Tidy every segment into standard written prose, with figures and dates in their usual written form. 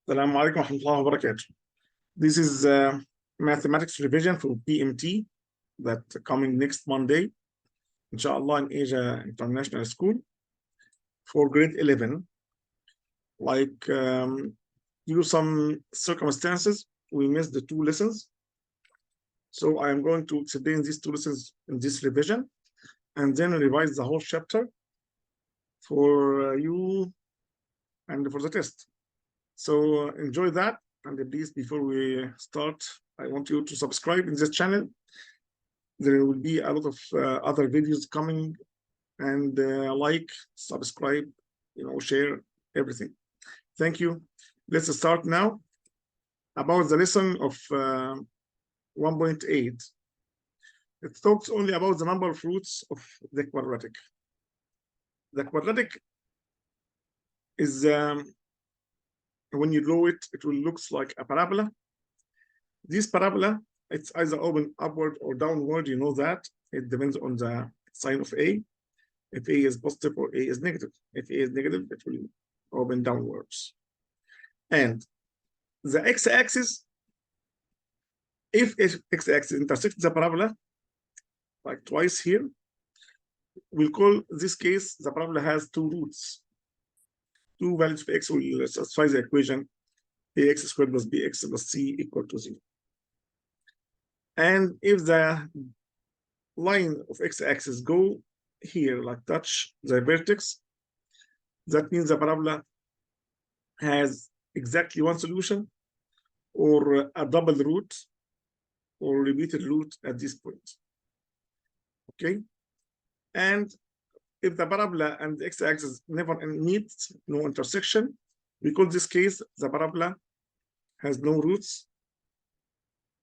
Assalamu alaikum wa rahmatullahi wa barakatuh. This is mathematics revision for BMT that coming next Monday, inshallah, in Asia International School for grade 11. Like due to some circumstances, we missed the two lessons. So I am going to explain these two lessons in this revision and then revise the whole chapter for you and for the test. So enjoy that. And please, before we start, I want you to subscribe in this channel. There will be a lot of other videos coming, and like, subscribe, share everything. Thank you. Let's start now about the lesson of 1.8. It talks only about the number of roots of the quadratic. The quadratic is when you draw it, it will look like a parabola. This parabola, it's either open upward or downward. You know that. It depends on the sign of A. If A is positive or A is negative. If A is negative, it will open downwards. And the x-axis, if x-axis intersects the parabola, like twice here, we'll call this case the parabola has two roots. Two values for x will satisfy the equation ax squared plus bx plus c equal to 0. And if the line of x-axis go here, like touch the vertex, that means the parabola has exactly one solution or a double root or repeated root at this point. Okay? And if the parabola and the x-axis never meet, no intersection, we call this case the parabola has no roots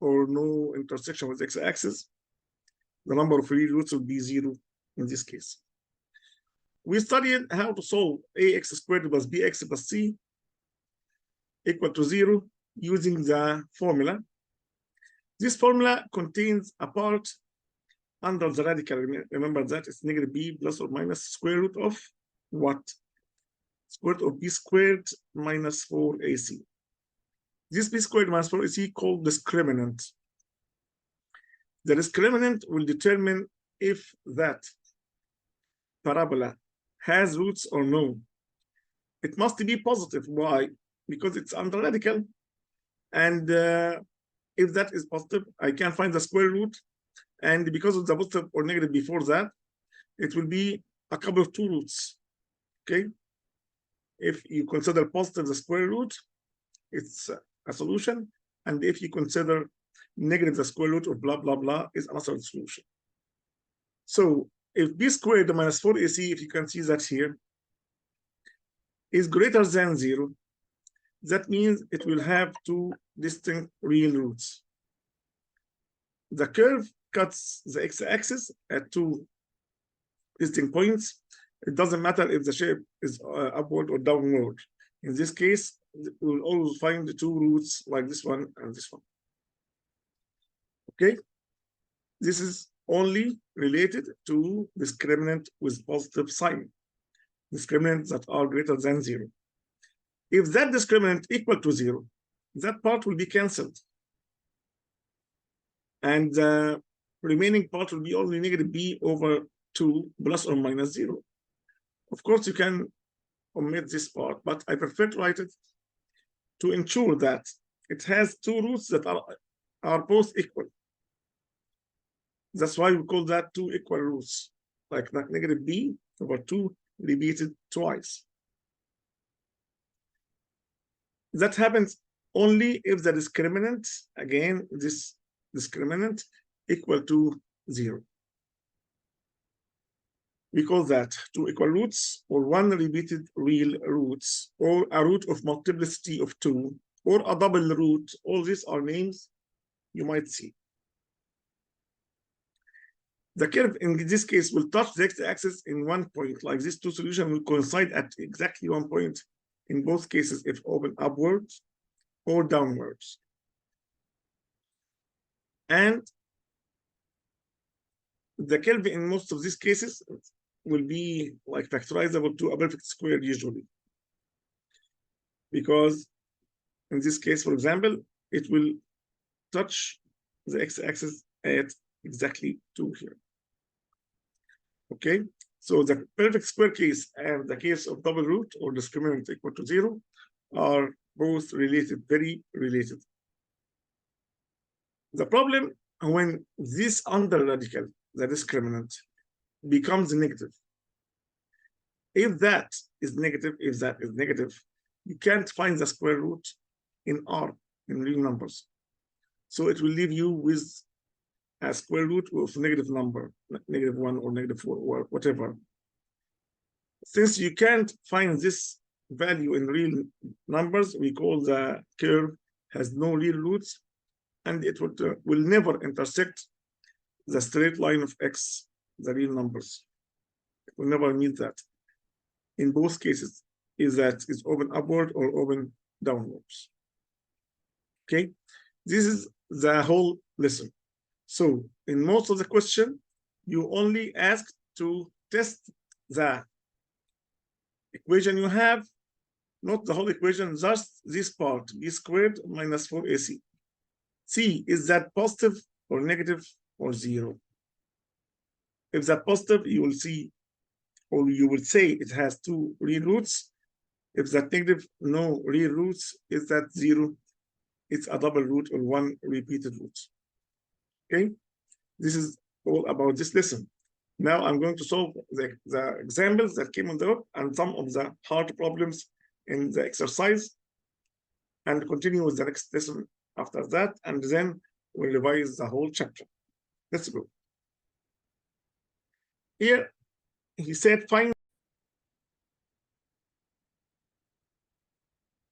or no intersection with x-axis. The number of real roots will be 0 in this case. We studied how to solve ax squared plus bx plus c equal to 0 using the formula. This formula contains a part under the radical. Remember that it's negative b plus or minus square root of what? Square root of b squared minus 4ac. This b squared minus 4ac called discriminant. The discriminant will determine if that parabola has roots or no. It must be positive. Why? Because it's under radical. And if that is positive, I can find the square root. And because of the positive or negative before that, it will be a couple of two roots. Okay? If you consider positive the square root, it's a solution. And if you consider negative the square root of blah, blah, blah is another solution. So if b squared minus 4ac, if you can see that here, is greater than 0, that means it will have two distinct real roots. The curve cuts the x-axis at two distinct points. It doesn't matter if the shape is upward or downward. In this case, we will always find the two roots like this one and this one. Okay? This is only related to discriminant with positive sign. Discriminants that are greater than 0. If that discriminant equal to 0, that part will be cancelled. And the remaining part will be only negative b over 2 plus or minus 0. Of course, you can omit this part, but I prefer to write it to ensure that it has two roots that are both equal. That's why we call that two equal roots, like that negative b over 2 repeated twice. That happens only if the discriminant, again, this discriminant equal to 0. We call that two equal roots or one repeated real roots or a root of multiplicity of 2 or a double root. All these are names you might see. The curve in this case will touch the x-axis in one point, like these two solutions will coincide at exactly one point in both cases if open upwards or downwards. And the curve in most of these cases will be like factorizable to a perfect square usually, because in this case, for example, it will touch the x-axis at exactly 2 here. Okay, so the perfect square case and the case of double root or discriminant equal to 0 are both related, very related. The problem when this under radical, the discriminant, becomes negative. If that is negative, you can't find the square root in R, in real numbers. So it will leave you with a square root of negative number, -1 or -4 or whatever. Since you can't find this value in real numbers, we call the curve has no real roots, and it will never intersect the straight line of x, the real numbers. It will never meet that. In both cases, is that it's open upward or open downwards. Okay, this is the whole lesson. So in most of the question, you only ask to test the equation you have, not the whole equation, just this part, b squared minus 4ac. See, is that positive or negative or 0? If that positive, you will see, or you will say it has 2 real roots. If that negative, no real roots, is that 0? It's a double root or 1 repeated root. Okay, this is all about this lesson. Now I'm going to solve the examples that came on the book and some of the hard problems in the exercise, and continue with the next lesson after that, and then we'll revise the whole chapter. Let's go. Here, he said, find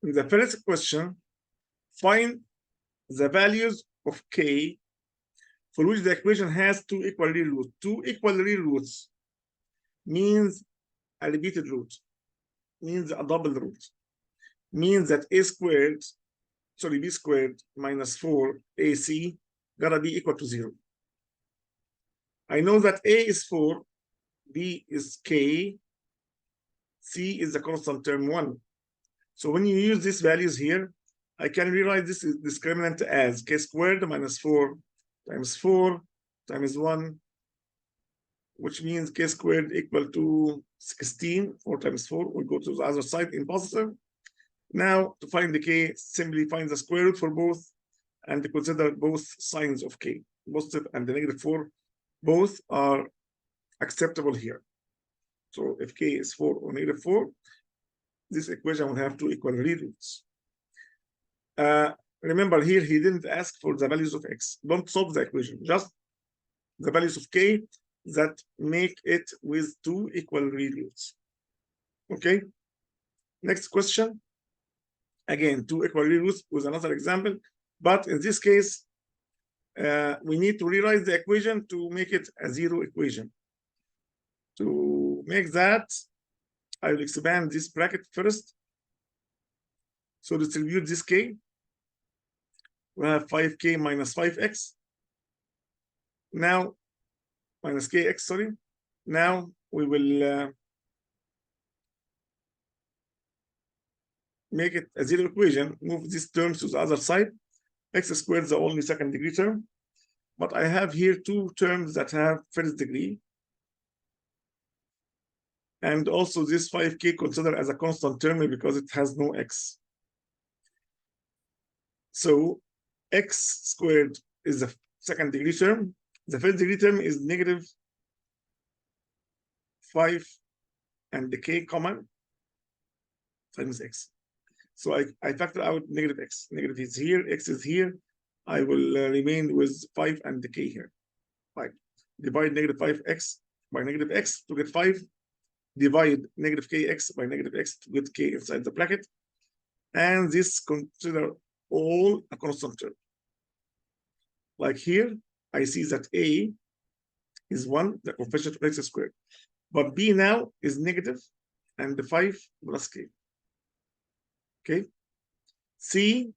in the first question, find the values of k for which the equation has 2 equal real roots. 2 equal real roots means a repeated root, means a double root, means that b squared minus 4ac gotta be equal to 0. I know that a is 4, b is k, c is the constant term 1. So when you use these values here, I can rewrite this discriminant as k squared minus 4 times 4 times 1, which means k squared equal to 16. 4 times 4 will go to the other side in positive. Now, to find the k, simply find the square root for both and consider both signs of k, positive and the -4. Both are acceptable here. So if k is 4 or -4, this equation will have 2 equal real roots. Remember here, he didn't ask for the values of x. Don't solve the equation, just the values of k that make it with 2 equal real roots. Okay, next question. Again, 2 equal real roots with another example, but in this case, we need to rewrite the equation to make it a 0 equation. To make that, I will expand this bracket first. So distribute this k. We have 5k minus 5x. Now, minus kx, sorry. Now we will make it a 0 equation, move these terms to the other side. X squared is the only second degree term, but I have here 2 terms that have first degree. And also this 5k considered as a constant term because it has no x. So x squared is the second degree term. The first degree term is -5 and the k common times x. So I factor out -x. Negative is here, x is here. I will remain with 5 and the k here. 5. Divide -5x by -x to get 5. Divide -kx by -x to get k inside the bracket. And this consider all a constant term. Like here, I see that a is 1, the coefficient of x squared. But b now is negative and the 5 plus k. Okay. C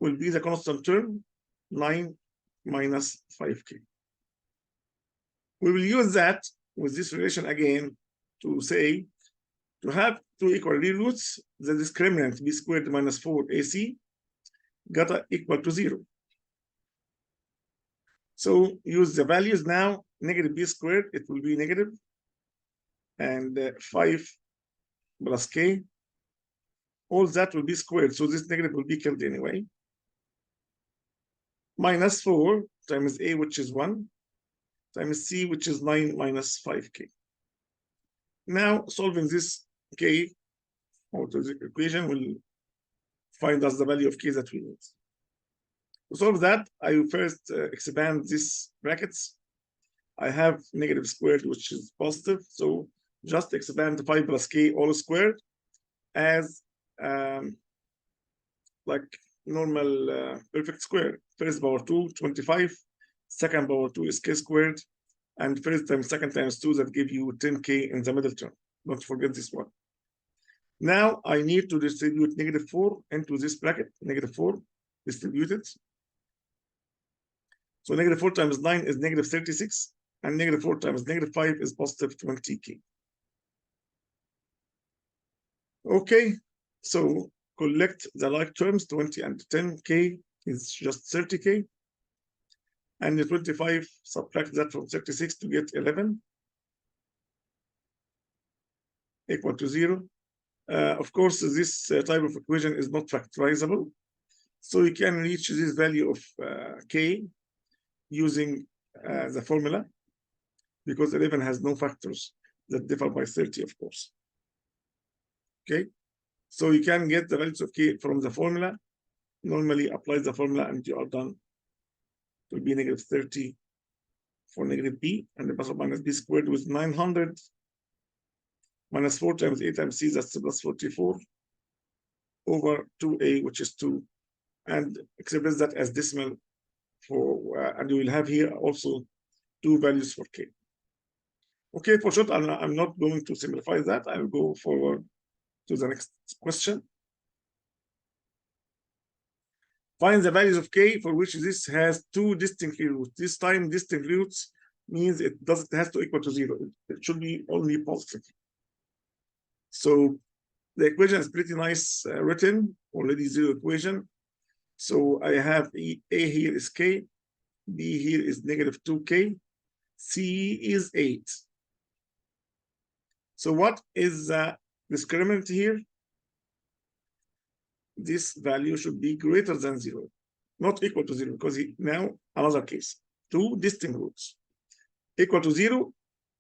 will be the constant term, 9 minus 5k. We will use that with this relation again to say, to have 2 equal real roots, the discriminant b squared minus 4ac gotta equal to 0. So use the values now. Negative b squared, it will be negative, and 5 plus k, all that will be squared, so this negative will be killed anyway. Minus 4 times a, which is 1, times c, which is 9 minus 5k. Now solving this k out of the equation will find us the value of k that we need. To solve that, I will first expand these brackets. I have negative squared, which is positive, so just expand 5 plus k all squared as like normal perfect square. First power 2, 25. Second power 2 is k squared. And first times second times 2, that give you 10k in the middle term. Don't forget this one. Now I need to distribute negative 4 into this bracket. Negative 4 distributed. So negative 4 times 9 is negative 36. And negative 4 times negative 5 is positive 20k. Okay, so collect the like terms. 20 and 10k is just 30k. And the 25, subtract that from 36 to get 11, equal to 0. Of course, this type of equation is not factorizable. So you can reach this value of k using the formula, because 11 has no factors that differ by 30, of course. Okay, so you can get the values of k from the formula. Normally apply the formula and you are done. It will be negative 30 for negative b, and the plus or minus b squared with 900 minus 4 times a times c, that's plus 44 over 2a, which is 2, and express that as decimal for, and you will have here also 2 values for k. Okay, for short, I'm not going to simplify that. I will go forward to the next question. Find the values of k for which this has 2 distinct roots. This time, distinct roots means it has to equal to 0. It should be only positive. So the equation is pretty nice written, already 0 equation. So I have a here is k, b here is negative 2k, c is 8. So what is the discriminant here? This value should be greater than 0, not equal to 0, because now another case, 2 distinct roots. Equal to 0,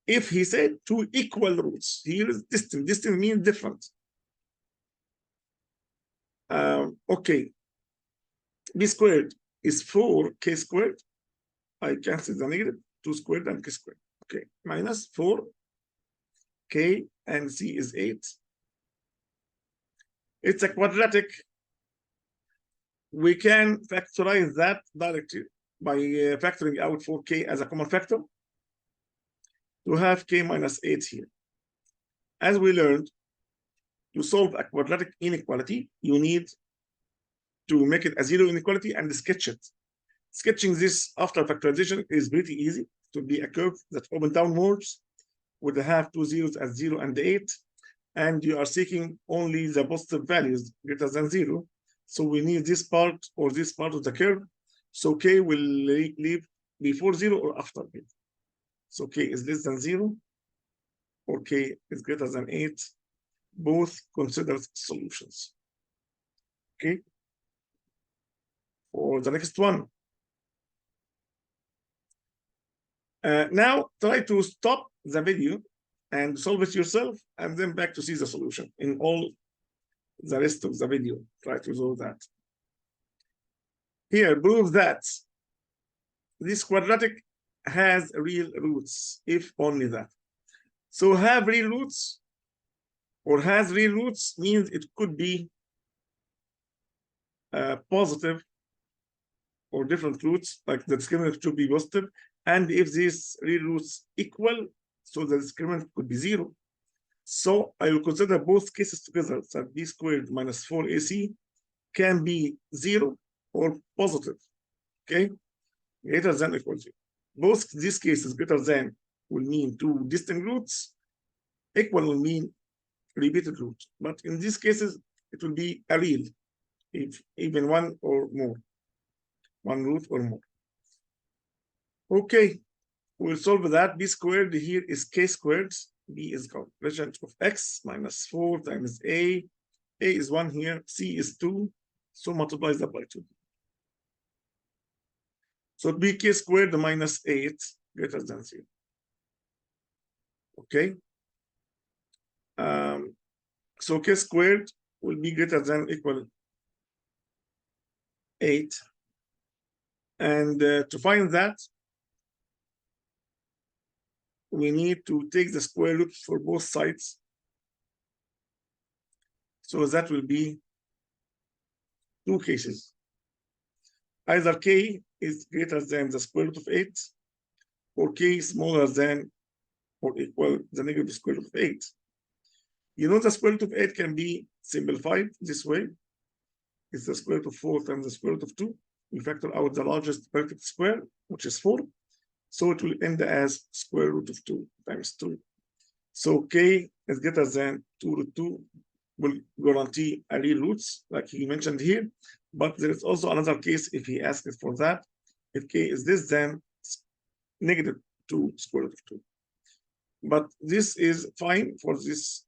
if he said 2 equal roots, here is distinct. Distinct means different. Okay, b squared is 4k squared. I cancel the negative, 2 squared and k squared. Okay, minus 4k and c is 8. It's a quadratic. We can factorize that directly by factoring out 4k as a common factor to have k minus 8 here. As we learned, to solve a quadratic inequality, you need to make it a 0 inequality and sketch it. Sketching this after factorization is pretty easy. It will be a curve that opens downwards with have 2 zeros as 0 and 8, and you are seeking only the positive values greater than 0. So we need this part or this part of the curve. So k will leave before 0 or after it. So k is less than 0 or k is greater than 8. Both considered solutions. Okay. For the next one. Now try to stop the video and solve it yourself, and then back to see the solution in all the rest of the video. Try to solve that. Here, prove that this quadratic has real roots, if only that. So have real roots or has real roots means it could be positive or different roots, like the discriminant should be positive. And if these real roots equal, so the discriminant could be 0. So I will consider both cases together, that b squared minus 4ac can be 0 or positive, okay? Greater than or equal to 0. Both these cases, greater than will mean 2 distinct roots, equal will mean repeated root. But in these cases, it will be a real. if even one or more, one root or more. Okay, we'll solve that. B squared here is k squared. B is coefficient of x minus 4 times a. A is 1 here, c is 2, so multiply that by 2. So b k squared minus 8 greater than 0. Okay. So k squared will be greater than or equal 8. And to find that, we need to take the square root for both sides. So that will be 2 cases. Either k is greater than the square root of 8, or k smaller than or equal the negative square root of 8. You know the square root of 8 can be simplified this way. It's the square root of 4 times the square root of 2. We factor out the largest perfect square, which is 4. So it will end as square root of 2 times 2. So k is greater than 2 root 2 will guarantee a real roots, like he mentioned here. But there is also another case if he asks for that. If k is less than negative 2 square root of 2. But this is fine for this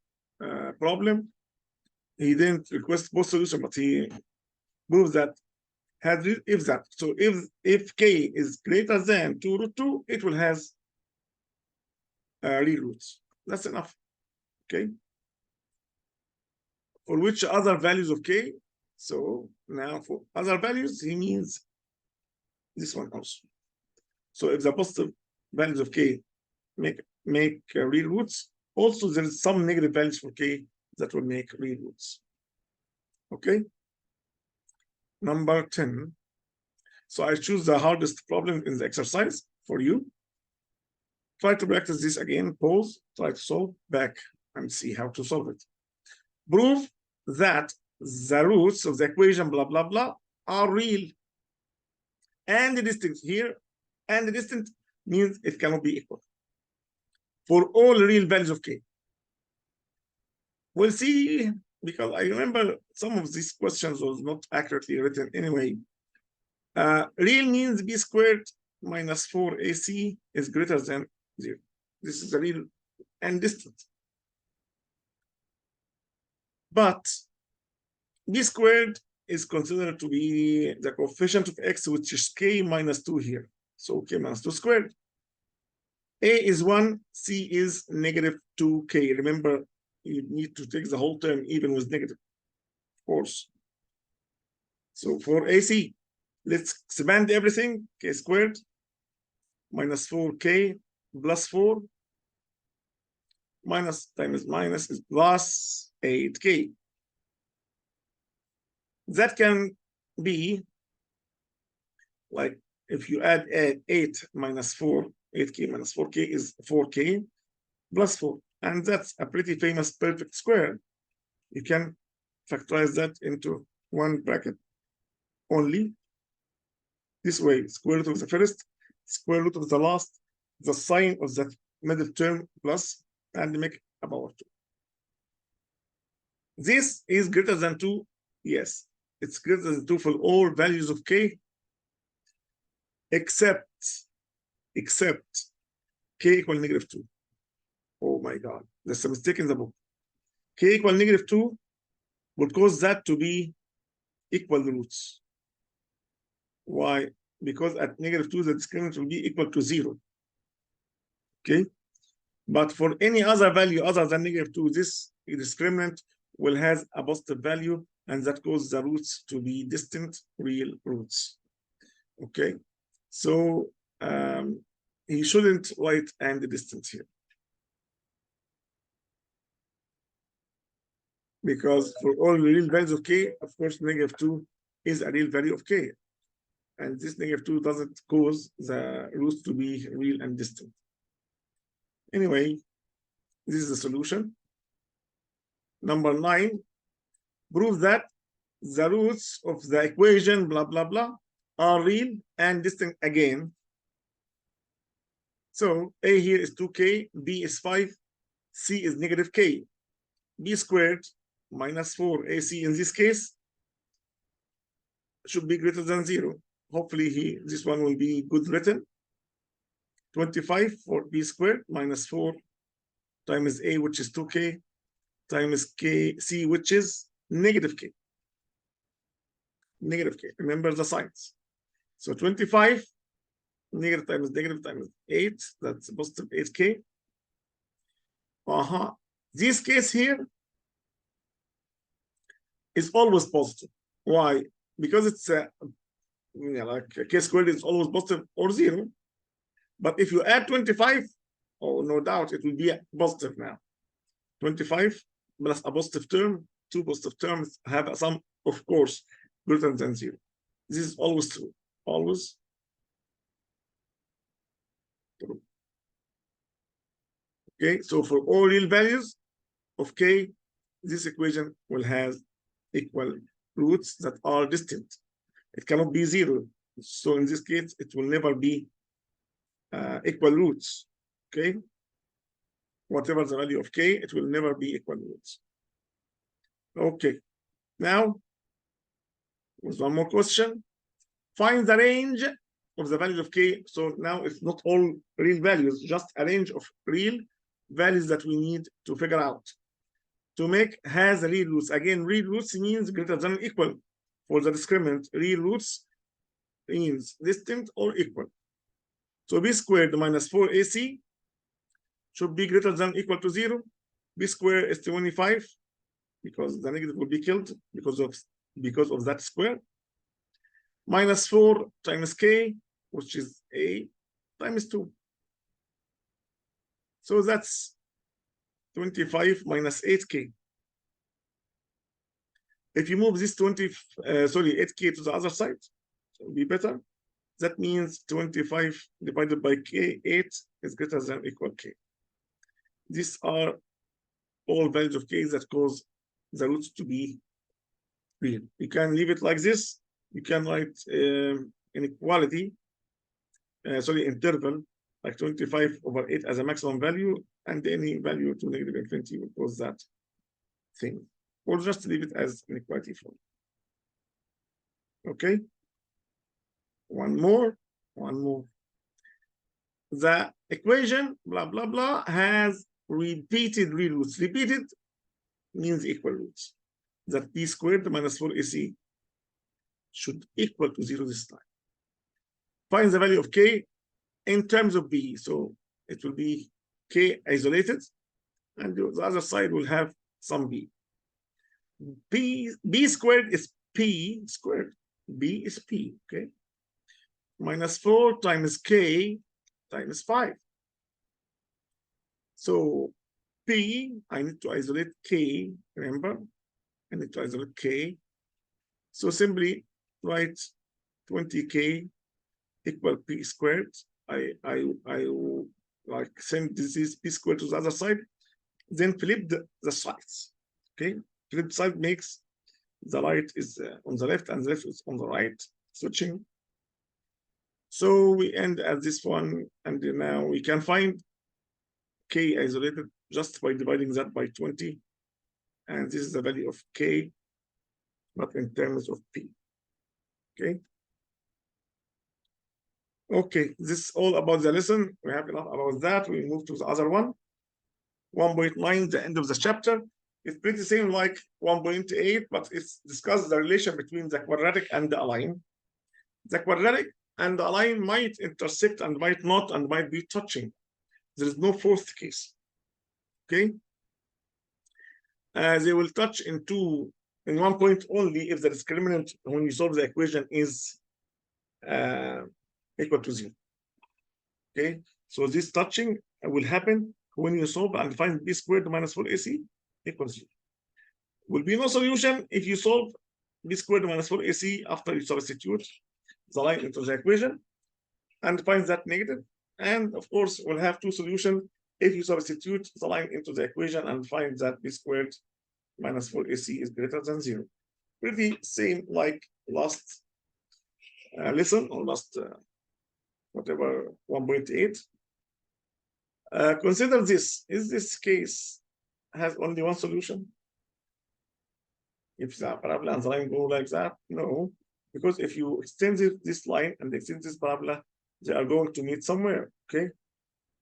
problem. He didn't request both solution, but he proves that if that. So if k is greater than 2 root 2, it will have real roots. That's enough. Okay. For which other values of k? So now for other values, he means this one also. So if the positive values of k make real roots, also there is some negative values for k that will make real roots. Okay. Number 10. So I choose the hardest problem in the exercise for you. Try to practice this again, pause, try to solve, back, and see how to solve it. Prove that the roots of the equation blah, blah, blah are real and distinct here, and distinct means it cannot be equal for all real values of k. We'll see, because I remember some of these questions was not accurately written anyway. Real means b squared minus 4ac is greater than 0. This is a real and distant. But b squared is considered to be the coefficient of x, which is k minus 2 here. So k minus 2 squared. A is 1, c is negative 2k. Remember, you need to take the whole term even with negative, of course. So for AC, let's expand everything. K squared minus 4k plus 4 minus times minus is plus 8k. That can be like if you add 8 minus 4, 8k minus 4k is 4k plus 4. And that's a pretty famous perfect square. You can factorize that into one bracket only. This way, square root of the first, square root of the last, the sign of that middle term plus, and make a power 2. This is greater than 2. Yes, it's greater than 2 for all values of k, except k equal negative 2. Oh my God, there's a mistake in the book. K equal negative 2 would cause that to be equal roots. Why? Because at negative 2, the discriminant will be equal to 0. Okay? But for any other value other than negative 2, this discriminant will have a positive value, and that causes the roots to be distant real roots. Okay? So he shouldn't write and the distance here. Because for all real values of k, of course, negative 2 is a real value of k. And this negative 2 doesn't cause the roots to be real and distant. Anyway, this is the solution. Number 9, prove that the roots of the equation blah, blah, blah are real and distant again. So A here is 2k, B is 5, C is negative k. B squared minus 4AC in this case should be greater than 0. Hopefully this one will be good written. 25 for b squared minus 4 times a, which is 2k, times c, which is negative k. Negative k. Remember the signs. So 25 negative times 8, that's positive 8k. This case here is always positive. Why? Because it's like k squared is always positive or 0. But if you add 25, oh, no doubt it will be positive now. 25 plus a positive term, two positive terms have a sum, of course, greater than 0. This is always true. Always true. Okay, so for all real values of k, this equation will have equal roots that are distinct. It cannot be 0. So in this case, it will never be equal roots. Okay, whatever the value of k, it will never be equal roots. Okay, now there's one more question. Find the range of the values of k. So now it's not all real values, just a range of real values that we need to figure out. To make has real roots. Again, real roots means greater than or equal. For the discriminant, real roots means distinct or equal. So b squared minus 4ac should be greater than or equal to 0. B squared is 25 because the negative will be killed because of that square. Minus 4 times k, which is a, times 2. So that's 25 minus 8k. If you move this 8k to the other side, it will be better. That means 25 divided by k, 8 is greater than or equal k. These are all values of k that cause the roots to be real. You can leave it like this. You can write inequality, interval, like 25 over 8 as a maximum value, and any value to negative infinity will cause that thing. Or just leave it as inequality form. Okay. One more. The equation, blah, blah, blah, has repeated real roots. Repeated means equal roots. That b squared minus 4ac should equal to 0 this time. Find the value of k in terms of b. So it will be k isolated, and the other side will have some b. B squared is p squared. B is p, okay? Minus 4 times k times 5. So p, I need to isolate k, remember? I need to isolate k. So simply write 20k equal p squared. I will like send this p squared to the other side, then flip the sides. Okay, flip side makes the right is on the left and the left is on the right, switching. So we end at this one, and now we can find k isolated just by dividing that by 20, and this is the value of k, but in terms of p. Okay. Okay, this is all about the lesson. We have enough about that. We move to the other one. 1.9, the end of the chapter. It's pretty same like 1.8, but it's discussed the relation between the quadratic and the align. The quadratic and the align might intersect and might not, and might be touching. There is no fourth case. Okay. They will touch in one point only if the discriminant when you solve the equation is equal to 0. Okay, so this touching will happen when you solve and find b squared minus 4ac equals 0. Will be no solution if you solve b squared minus 4ac after you substitute the line into the equation and find that negative. And of course, we'll have two solutions if you substitute the line into the equation and find that b squared minus 4ac is greater than 0. Pretty same like last lesson or last whatever 1.8. Consider this. Is this case has only one solution? If the parabola and the line go like that? No. because if you extend this line and extend this parabola, they are going to meet somewhere, okay?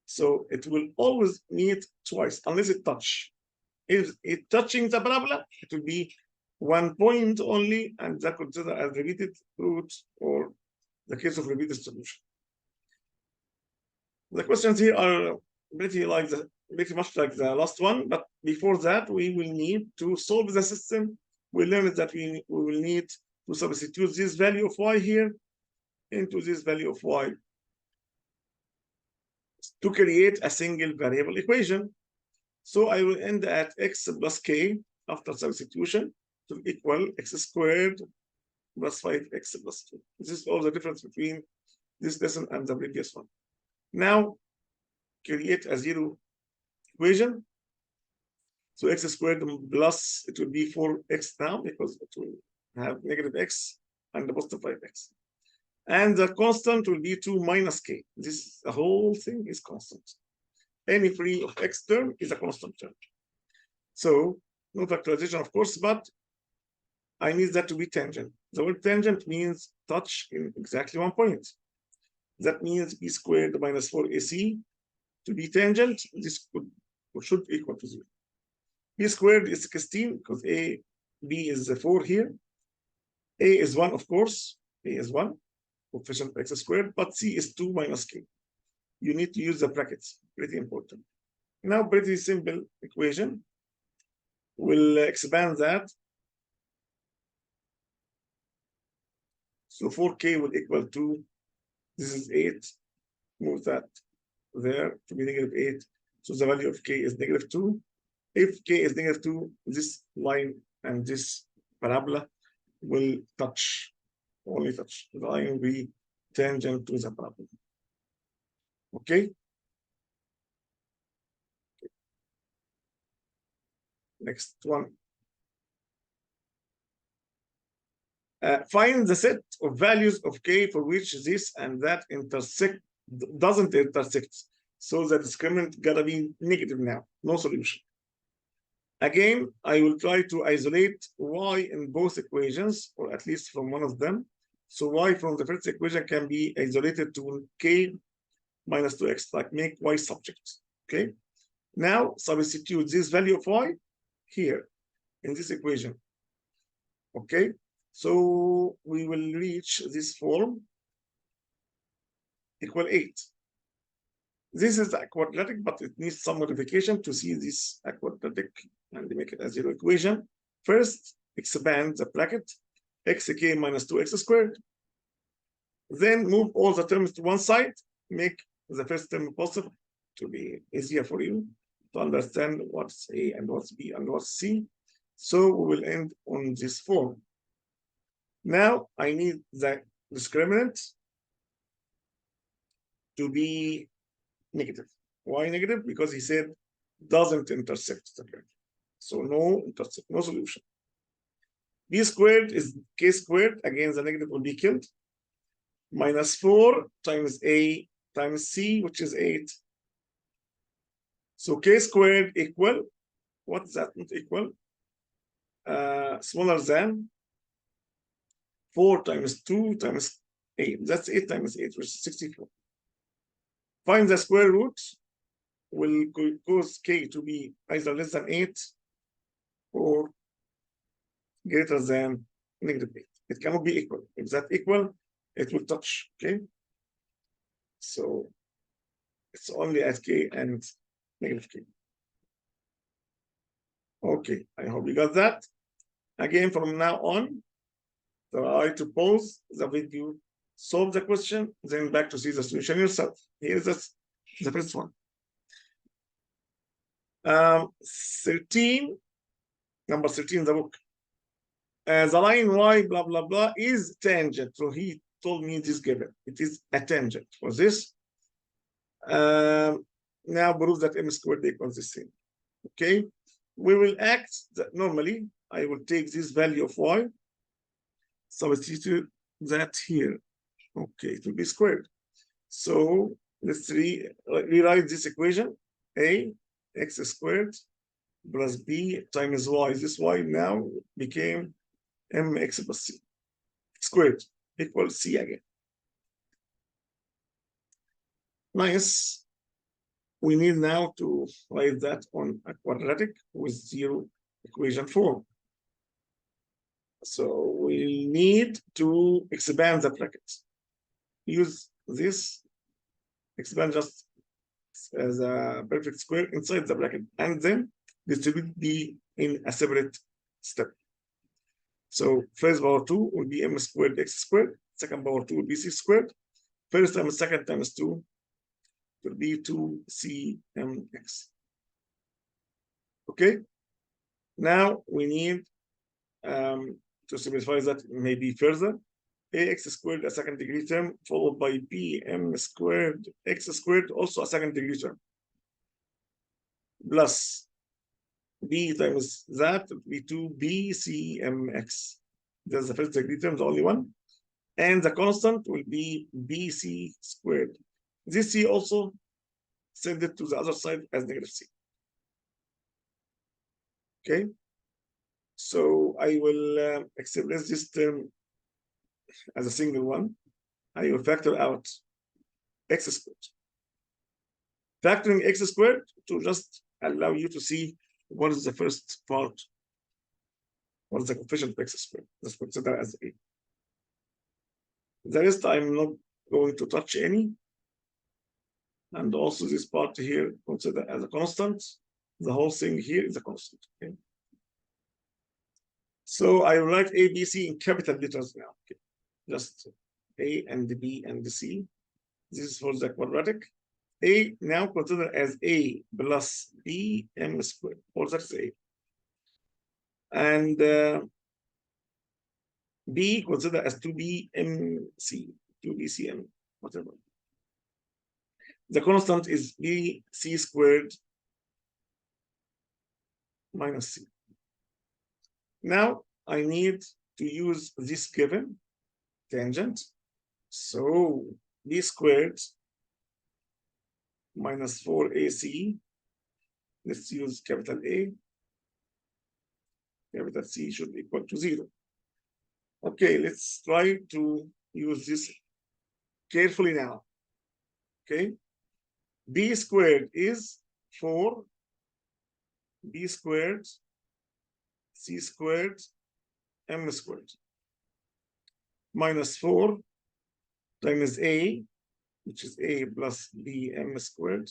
So it will always meet twice unless it touch. If it touching the parabola, it will be 1 point only, and that considered as repeated root or the case of repeated solution. The questions here are pretty much like the last one, but before that, we will need to solve the system. We learned that we will need to substitute this value of y here into this value of y to create a single variable equation. So I will end at x plus k after substitution to equal x squared plus 5x plus 2. This is all the difference between this lesson and the previous one. Now, create a zero equation. So x squared plus, it will be 4x now because it will have negative x and the positive 5x. And the constant will be 2 minus k. The whole thing is constant. Any free of x term is a constant term. So no factorization, of course, but I need that to be tangent. The word tangent means touch in exactly 1 point. That means b squared minus 4ac to be tangent. This should equal to 0. B squared is 16 because b is 4 here. A is 1, of course. A is 1, coefficient x squared, but c is 2 minus k. You need to use the brackets, pretty important. Now, pretty simple equation. We'll expand that. So 4k will equal to, this is 8. Move that there to be negative 8. So the value of k is negative 2. If k is negative 2, this line and this parabola will touch, only touch. The line will be tangent to the parabola. Okay? Next one. Find the set of values of k for which this and that doesn't intersect. So the discriminant gotta be negative now, no solution. Again, I will try to isolate y in both equations, or at least from one of them. So y from the first equation can be isolated to k minus 2x, like make y subject, okay? Now substitute this value of y here in this equation, okay? So we will reach this form equal 8. This is a quadratic, but it needs some modification to see this a quadratic and make it a zero equation. First, expand the bracket, xk minus 2x squared. Then move all the terms to one side, make the first term positive to be easier for you to understand what's A and what's B and what's C. So we will end on this form. Now I need the discriminant to be negative. Why negative? Because he said doesn't intersect the curve. So no intersect, no solution. B squared is k squared. Again, the negative will be killed. Minus 4 times A times C, which is 8. So k squared equal, what's that not equal? Smaller than 4 times 2 times 8. That's 8 times 8, which is 64. Find the square root. Will cause k to be either less than 8 or greater than negative 8. It cannot be equal. If that equal, it will touch, okay? So it's only at k and negative k. Okay, I hope you got that. Again, from now on, try to pause the video, solve the question, then back to see the solution yourself. Here's the first one. 13, number 13 in the book. The line y blah blah blah is tangent. So he told me this given. It is a tangent for this. Now prove that m squared equals the same. Okay, we will act that normally. I will take this value of y, substitute that here. Okay, it will be squared. So let's rewrite this equation. A x squared plus b times y. This y now became mx plus c. squared equals C again. Nice. We need now to write that on a quadratic with zero equation form. So we need to expand the brackets. Use this, expand just as a perfect square inside the bracket, and then distribute B in a separate step. So first power 2 will be m squared x squared, second power 2 will be c squared, first times second times 2 will be 2cmx. Okay, now we need to simplify that maybe further. Ax squared, a second degree term, followed by bm squared x squared, also a second degree term, plus b times that will be 2bcmx. That's the first degree term, the only one. And the constant will be bc squared. This c also send it to the other side as negative c. Okay. So I will express this term as a single one. I will factor out x squared. Factoring x squared to just allow you to see what is the first part. What is the coefficient of x squared? Let's consider as a. The rest I'm not going to touch any. And also this part here, consider as a constant. The whole thing here is a constant. Okay. So I will write A, B, C in capital letters now. Okay. Just A and B and C. This is for the quadratic. A now consider as A plus B m squared. Or that's A. And B consider as 2BMC, 2BCM, whatever. The constant is BC squared minus C. Now I need to use this given tangent. So B squared minus 4AC. Let's use capital A. Capital C should equal to 0. Okay, let's try to use this carefully now. Okay. B squared is 4 B squared C squared M squared minus 4 times A, which is A plus B M squared,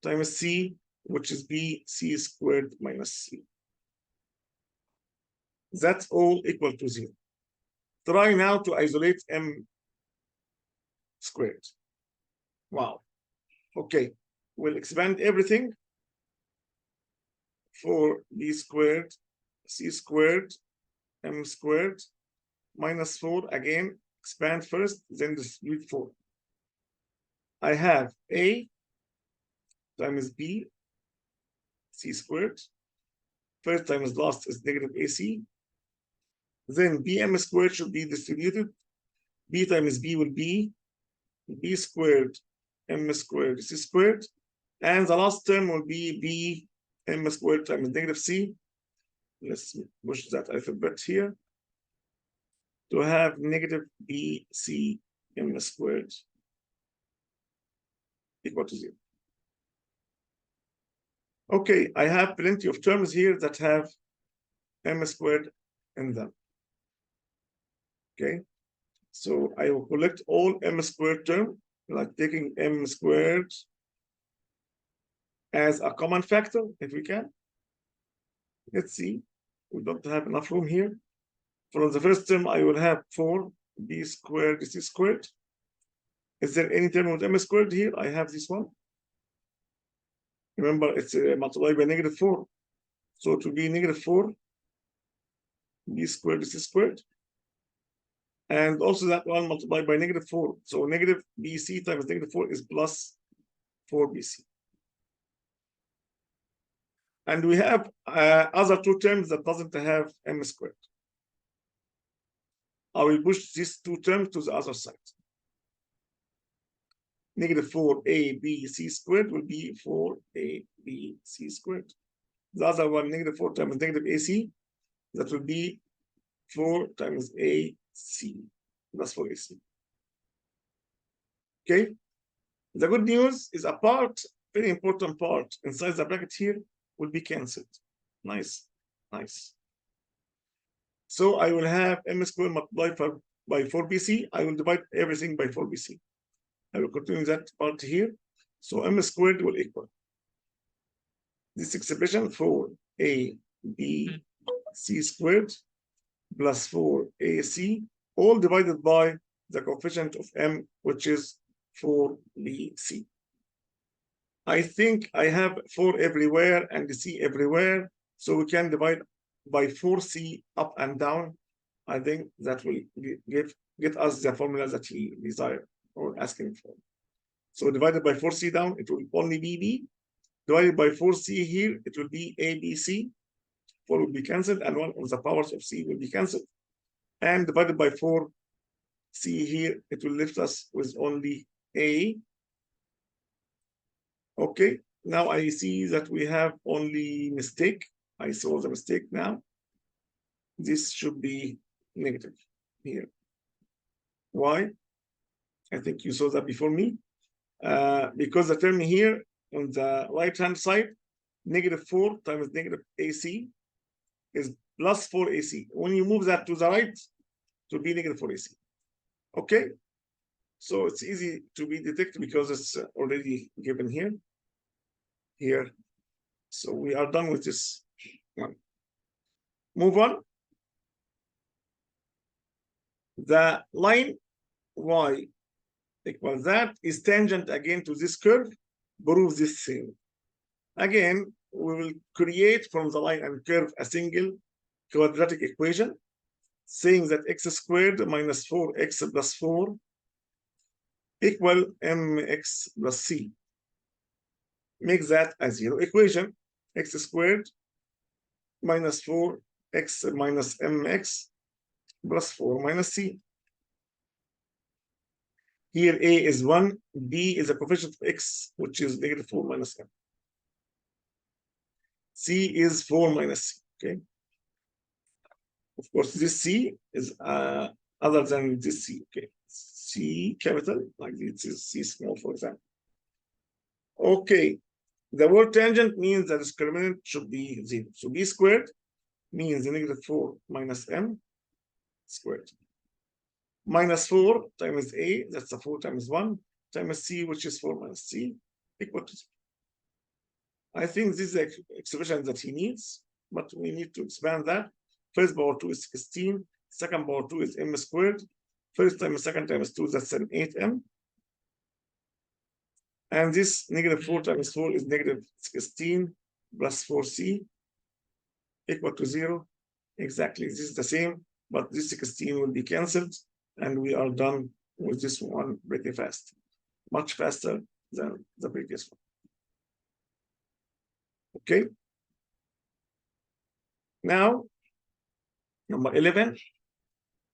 times C, which is B C squared minus C. That's all equal to 0. Try now to isolate M squared. Wow. Okay, we'll expand everything for B squared, C squared, M squared, minus 4. Again, expand first, then distribute 4. I have A times B, C squared. First times last is negative AC. Then BM squared should be distributed. B times B will be B squared, M squared, C squared. And the last term will be B M squared times negative C. Let's push that alphabet here to have negative BC M squared equal to 0. Okay, I have plenty of terms here that have M squared in them. Okay, so I will collect all M squared term, like taking M squared as a common factor, if we can. Let's see, we don't have enough room here. From the first term, I will have 4B squared C squared. Is there any term with M squared here? I have this one. Remember, it's multiplied by negative 4. So it will be negative 4B squared C squared. And also that one multiplied by negative 4. So negative BC times negative 4 is plus 4BC. And we have other two terms that doesn't have M squared. I will push these two terms to the other side. Negative 4ABC squared will be 4ABC squared. The other one, negative 4 times negative AC, that will be 4 times C plus 4AC. Okay. The good news is a part, very important part inside the bracket here will be cancelled. Nice, nice. So I will have m squared multiplied by 4bc. I will divide everything by 4bc. I will continue that part here. So m squared will equal this expression 4ab c squared plus 4ac, all divided by the coefficient of m, which is 4bc. I think I have 4 everywhere and c everywhere, so we can divide by 4c up and down. I think that will get us the formula that he desired or asking for. So divided by 4c down, it will only be b. Divided by 4c here, it will be abc. 4 will be cancelled, and one of the powers of c will be cancelled. And divided by 4c here, it will leave us with only a. Okay, now I see that we have only mistake. I saw the mistake now. This should be negative here. Why? I think you saw that before me. Because the term here on the right-hand side, negative 4 times negative AC is plus 4AC. When you move that to the right, it will be negative 4AC. Okay? So it's easy to be detected because it's already given here. Here. So we are done with this one. Move on. The line y equals that is tangent again to this curve, prove this thing. Again, we will create from the line and curve a single quadratic equation saying that x squared minus 4x plus 4 equal mx plus c. Make that a zero equation. X squared minus 4x minus mx plus 4 minus c. Here a is 1, b is a coefficient of x, which is negative 4 minus m. C is 4 minus c, okay? Of course, this c is other than this c, okay? C capital, like this is c small, for example. Okay, the word tangent means that discriminant should be 0. So b squared means negative 4 minus m squared. Minus 4 times a, that's a 4 times 1, times c, which is 4 minus c, equal to 0. I think this is the expression that he needs, but we need to expand that. First power 2 is 16, second power 2 is m squared, first times second times 2, that's an 8m. And this negative 4 times 4 is negative 16 plus 4c equal to 0. Exactly, this is the same, but this 16 will be cancelled, and we are done with this one pretty fast, much faster than the previous one. Okay. Now, number 11,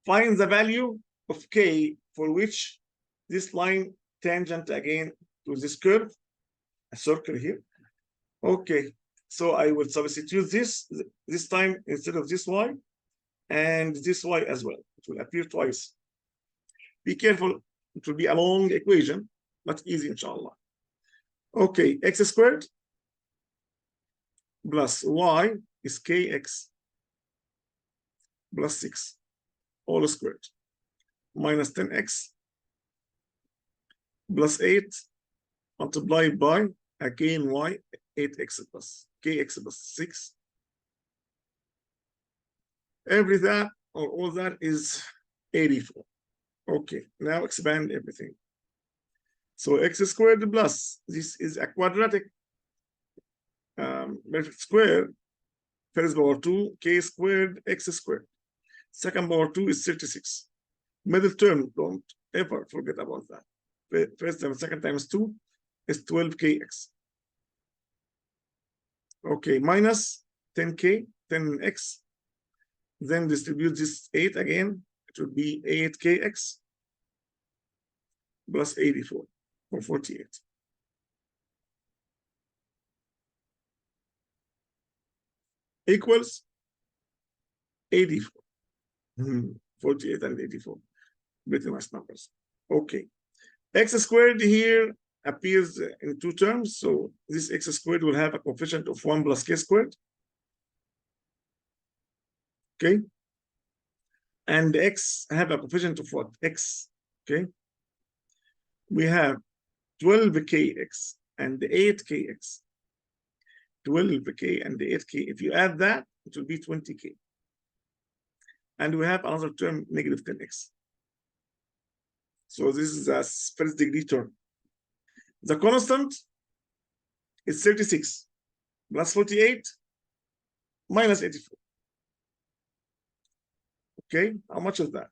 find the value of k for which this line tangent again to this curve, a circle here. Okay, so I will substitute this time instead of this y, and this y as well. It will appear twice. Be careful, it will be a long equation, but easy, inshallah. Okay, x squared plus y is kx plus 6 all squared minus 10x plus 8 multiplied by again y 8x plus kx plus 6. Every that or all that is 84. Okay, now expand everything. So x squared plus, this is a quadratic perfect square. First power 2, k squared, x squared. Second power 2 is 36. Middle term, don't ever forget about that. First time, second times 2 is 12kx. Okay, minus 10k, 10x. Then distribute this 8 again. It would be 8kx plus 84 or 48. Equals 84. 48 and 84. Pretty nice numbers. Okay. X squared here appears in two terms. So this x squared will have a coefficient of 1 plus k squared. Okay. And x have a coefficient of what? X. Okay. We have 12kx and 8kx. 12k and 8k. If you add that, it will be 20k. And we have another term, negative 10x. So this is a first degree term. The constant is 36 plus 48 minus 84. Okay, how much is that?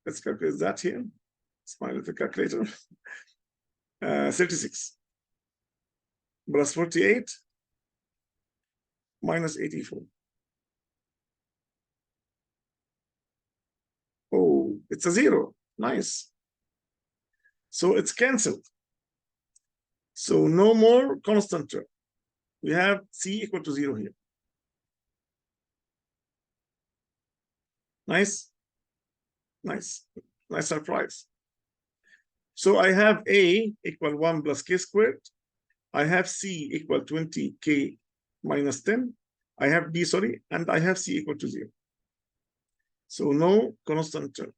Let's calculate that here. It's my little calculator. 36 plus 48 minus 84. Oh, it's a 0. Nice. So it's canceled. So no more constant term. We have c equal to 0 here. Nice. Nice. Nice surprise. So I have a equal 1 plus k squared. I have c equal 20k minus 10. I have b, sorry, and I have c equal to 0. So no constant term.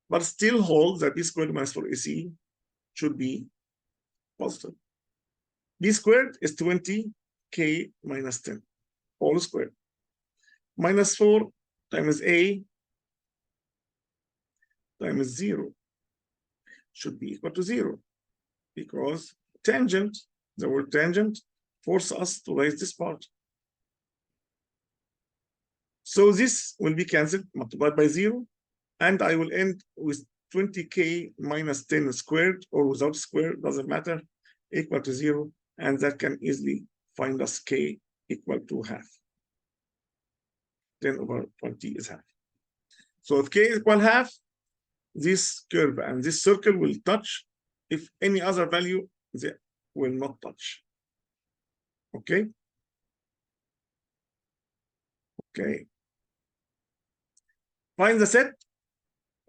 But still holds that b squared minus 4ac should be positive. B squared is 20k minus 10, all squared. Minus 4 times a times 0 should be equal to 0, because tangent, the word tangent, forces us to raise this part. So this will be cancelled, multiplied by 0, and I will end with 20k minus 10 squared, or without square, doesn't matter, equal to 0, and that can easily find us k equal to half. 10 over 20 is half. So if k is equal half, this curve and this circle will touch. If any other value, they will not touch. Okay? Okay. Find the set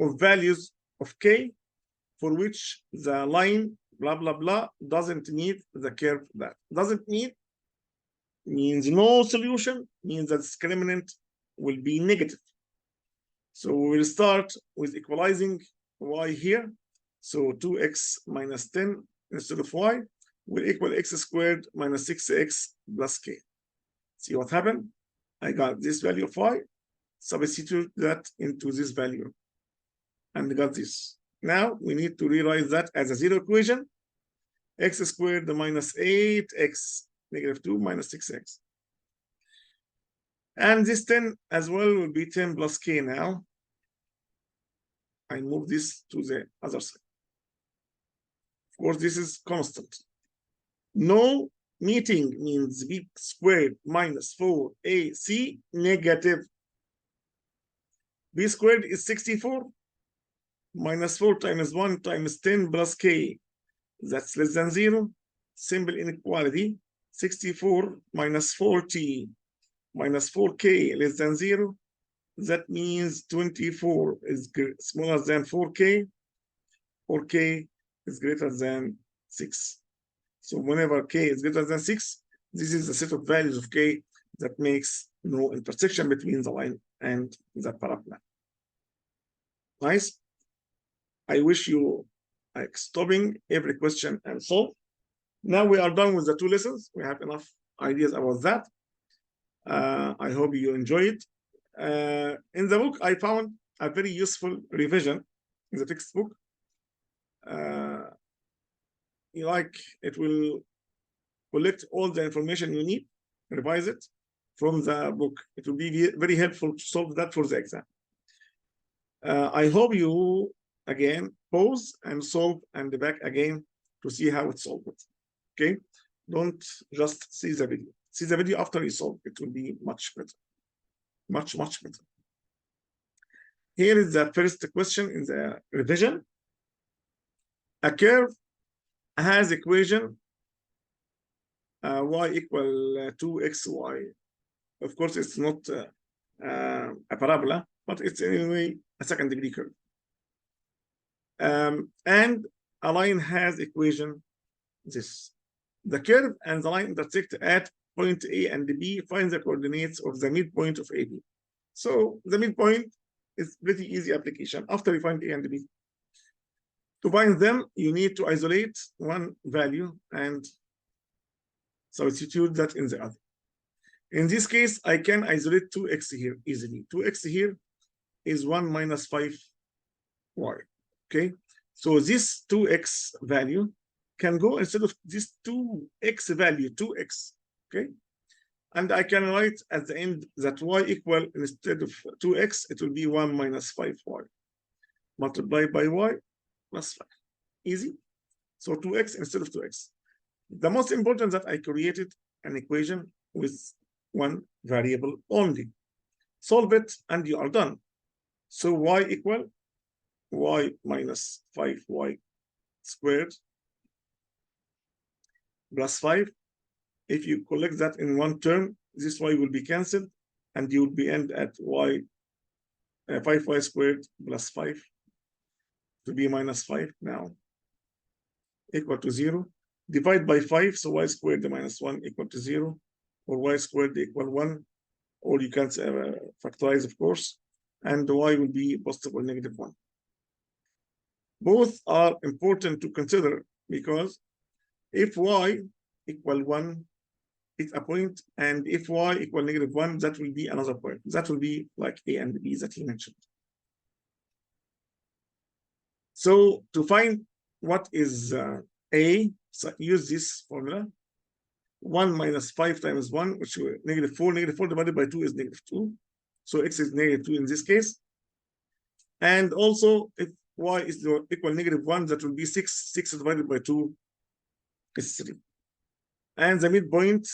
of values of k for which the line blah blah blah doesn't need the curve that. Doesn't need means no solution, means that discriminant will be negative. So we will start with equalizing y here. So 2x minus 10 instead of y will equal x squared minus 6x plus k. See what happened? I got this value of y, substitute that into this value, and got this. Now we need to rewrite that as a zero equation. X squared minus 8x negative 2 minus 6x. And this 10 as well will be 10 plus k now. I move this to the other side. Of course, this is constant. No meeting means b squared minus 4ac negative. B squared is 64 minus 4 times 1 times 10 plus k. That's less than 0. Simple inequality. 64 minus 40 minus 4k less than 0. That means 24 is smaller than 4k, or k is greater than 6. So whenever k is greater than 6, this is the set of values of k that makes no intersection between the line and the parabola. Nice. I wish you like stopping every question and solve. Now we are done with the 2 lessons. We have enough ideas about that. I hope you enjoy it. In the book, I found a very useful revision in the textbook. It will collect all the information you need, revise it from the book. It will be very helpful to solve that for the exam. I hope you, again, pause and solve and back again to see how it's solved. Okay? Don't just see the video. See the video after you solve. It will be much better. Much, much better. Here is the first question in the revision. A curve has equation y equal 2xy. Of course, it's not a parabola, but it's anyway a second degree curve. And a line has equation this. The curve and the line intersect at point A and B. Find the coordinates of the midpoint of AB. So the midpoint is pretty easy application after you find A and B. To find them, you need to isolate one value and substitute that in the other. In this case, I can isolate 2x here easily. 2x here is 1 minus 5y. Okay, so this 2x value can go instead of this 2x value, 2x. Okay, and I can write at the end that y equal, instead of 2x, it will be 1 minus 5y multiplied by y plus 5. Easy. So 2x instead of 2x. The most important that I created an equation with one variable only. Solve it and you are done. So y equal y minus 5y squared plus 5. If you collect that in one term, this y will be cancelled and you will be end at y 5y squared plus 5 to be minus 5 now equal to 0. Divide by 5, so y squared minus 1 equal to 0, or y squared equal 1, or you can factorize, of course, and the y will be positive or negative 1. Both are important to consider because if y equal 1, it's a point, and if y equal negative 1, that will be another point. That will be like A and B that he mentioned. So to find what is A, so use this formula. 1 minus 5 times 1, which is negative 4. Negative 4 divided by 2 is negative 2. So x is negative 2 in this case. And also, if y is equal negative 1, that will be 6. 6 divided by 2 is 3. And the midpoint,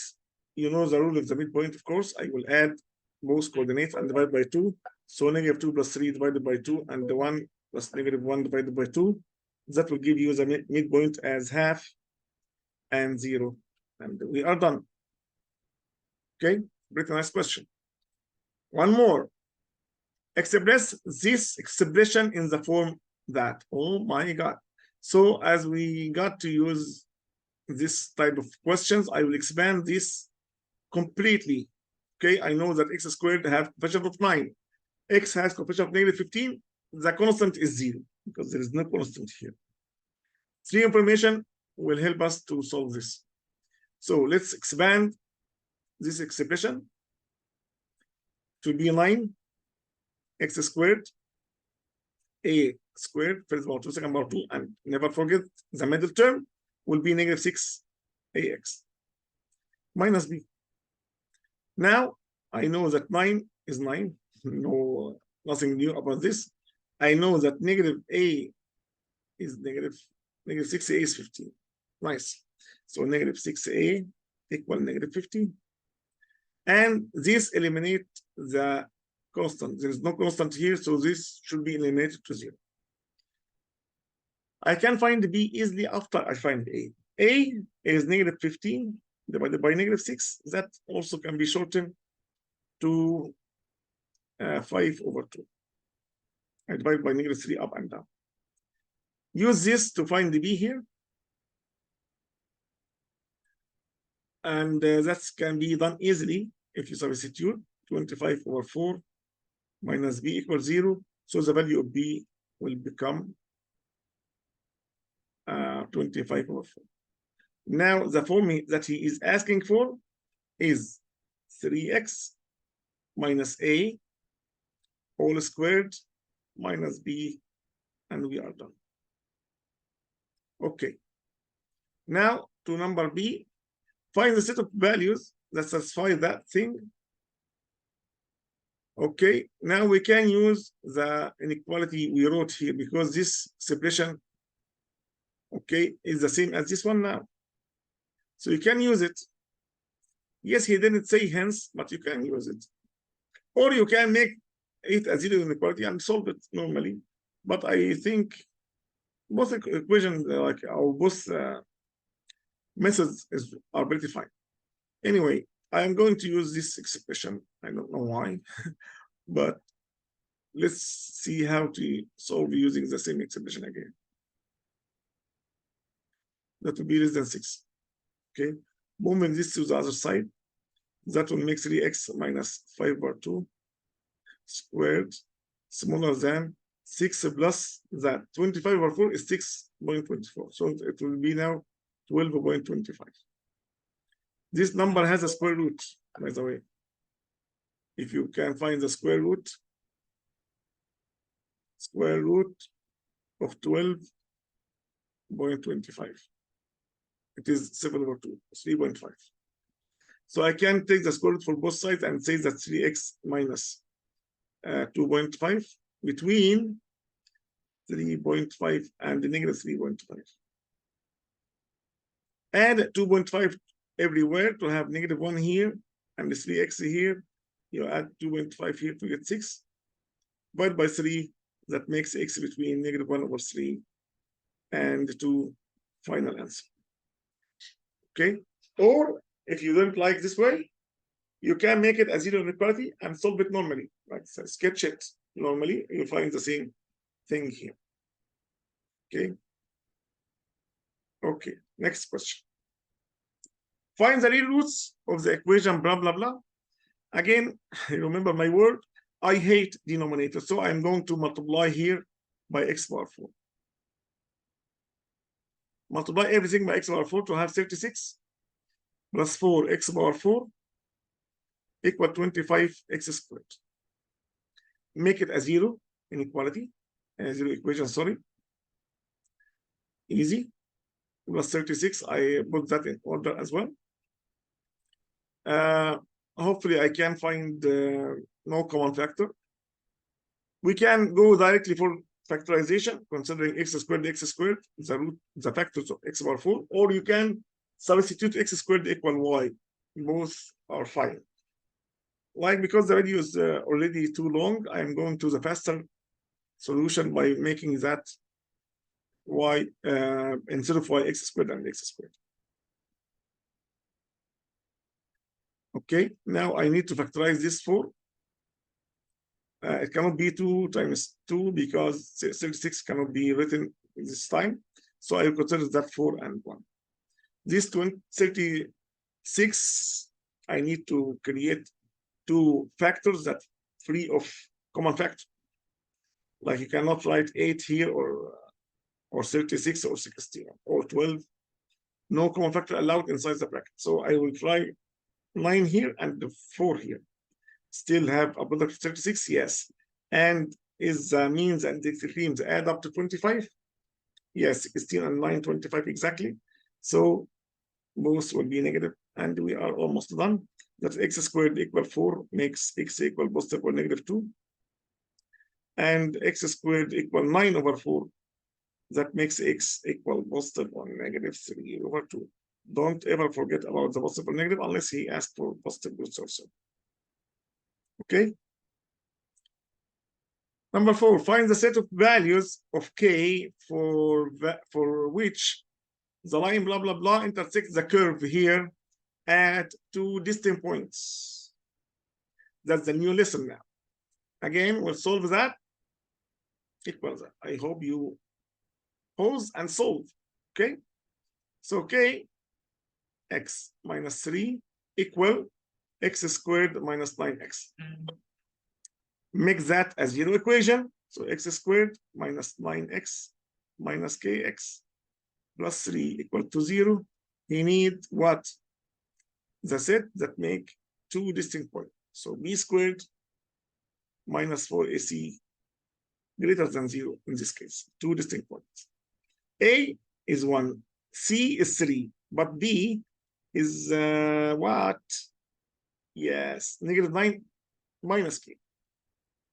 you know the rule of the midpoint, of course. I will add both coordinates and divide by 2. So negative 2 plus 3 divided by 2, and the 1 plus negative 1 divided by 2. That will give you the midpoint as half and 0. And we are done. Okay, pretty nice question. One more. Express this expression in the form that. Oh my God. So as we got to use this type of questions, I will expand this completely. Okay, I know that x squared have coefficient of 9. X has coefficient of negative 15. The constant is 0 because there is no constant here. 3 information will help us to solve this. So let's expand this expression to be 9 x squared a squared, first power 2, second power 2, and never forget the middle term will be negative 6 ax minus b. Now I know that 9 is 9, no, nothing new about this. I know that negative a is negative 6a is 15. Nice. So negative 6a equal negative 15. And this eliminate the constant. There is no constant here, so this should be eliminated to 0. I can find b easily after I find a. A is negative 15 divided by negative 6. That also can be shortened to 5 over 2. I divide by negative 3 up and down. Use this to find the b here. And that can be done easily if you substitute 25 over 4 minus b equals 0. So the value of b will become 25 over 4. Now the formula that he is asking for is 3x minus a whole squared minus b, and we are done. Okay. Now to number b. Find the set of values that satisfy that thing. Okay, now we can use the inequality we wrote here because this expression, okay, is the same as this one now. So you can use it. Yes, he didn't say hence, but you can use it. Or you can make it a zero inequality and solve it normally. But I think both equations, like our both methods are pretty fine. Anyway, I am going to use this expression. I don't know why, but let's see how to solve using the same expression again. That will be less than 6. Okay, moving this to the other side, that will make 3x minus 5/2 squared smaller than 6 plus that 25/4 is 6.24. So it will be now 12.25. This number has a square root, by the way. If you can find the square root of 12.25. It is 7/2, 3.5. So I can take the square root for both sides and say that 3x minus 2.5 between 3.5 and the negative 3.5. Add 2.5 everywhere to have negative 1 here and the 3x here. You add 2.5 here to get 6. Divided by 3, that makes x between negative 1/3 and 2, final answer. Okay? Or if you don't like this way, you can make it a zero inequality and solve it normally. Like so sketch it normally, you'll find the same thing here. Okay? Okay, next question. Find the real roots of the equation, blah, blah, blah. Again, remember my word, I hate denominator, so I'm going to multiply here by x power 4. Multiply everything by x power 4 to have 36 plus 4x power 4 equal 25x squared. Make it a zero inequality, a zero equation, sorry. Easy. Plus 36, I put that in order as well. Hopefully I can find no common factor. We can go directly for factorization, considering x squared, the root, the factors of x power 4, or you can substitute x squared equal y. Both are fine. Like, because the video is already too long, I'm going to the faster solution by making that y instead of y x squared and x squared. Okay, now I need to factorize this 4. It cannot be 2 times 2 because 36 cannot be written this time. So I will consider that 4 and 1. This 36, I need to create 2 factors that free of common factor. Like you cannot write 8 here or 36 or 16 or 12. No common factor allowed inside the bracket. So I will try 9 here and 4 here. Still have a product of 36, yes. And is means and extremes add up to 25? Yes, 16 and 9, 25 exactly. So both will be negative, and we are almost done. That x squared equal 4 makes x equal positive or negative 2. And x squared equal 9/4. That makes x equal positive or negative 3/2. Don't ever forget about the positive or negative unless he asks for positive roots also. Okay. Number 4, find the set of values of k for which the line blah, blah, blah intersects the curve here at 2 distant points. That's the new lesson now. Again, we'll solve that. Equals that. I hope you pause and solve. Okay. So k x minus 3 equal x squared minus 9x. Make that a zero equation. So x squared minus 9x minus kx plus 3 equal to 0. We need what? The set that make 2 distinct points. So b squared minus 4ac greater than 0 in this case. 2 distinct points. A is 1, C is 3, but B is what? Yes, negative 9 minus K.